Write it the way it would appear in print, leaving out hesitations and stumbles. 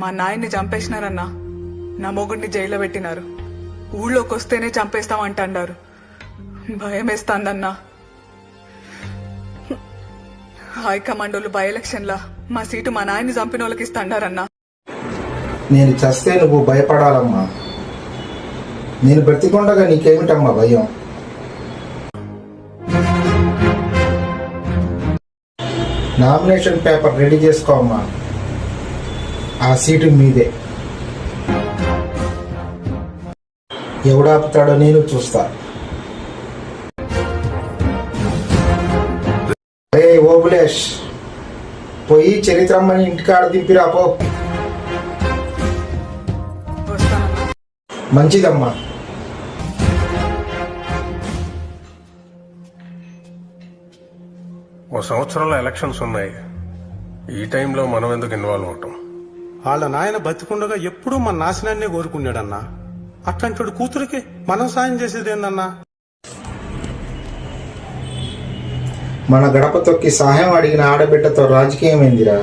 మా నాయన్ని చంపేసినారన్నా. నా మొగుడిని జైల్లో పెట్టినారు. ఊళ్ళోకి వస్తేనే చంపేస్తామంటారు. భయం వేస్తాందన్నా. హైకమాండోలు బై ఎలక్షన్లా మా సీటు మా నాయన్ని చంపిన వాళ్ళకి ఇస్తాండారన్నా. నేను చస్తే నువ్వు భయపడాలమ్మా. నేను బ్రతికొండగా నీకేమిటమ్మా భయం? నామినేషన్ పేపర్ రెడీ చేసుకో అమ్మా. ఆ సీటు మీదే. ఎవడాపుతాడో నేను చూస్తా. ఓబులేష్, పోయి చరిత్రమ్మని ఇంటికాడ దింపిరా పో. మంచిదమ్మా. ఓ సంవత్సరంలో ఎలక్షన్స్ ఉన్నాయి. ఈ టైంలో మనం ఎందుకు ఇన్వాల్వ్ అవటం? వాళ్ళ నాయన బతికుండగా ఎప్పుడూ మన నాశనాన్నే కోరుకున్నాడన్నా. అట్లాంటి కూతురికి మనం సాయం చేసేది ఏందన్నా? మన గడప తొక్కి సహాయం అడిగిన ఆడబిడ్డతో రాజకీయం ఏందిరా?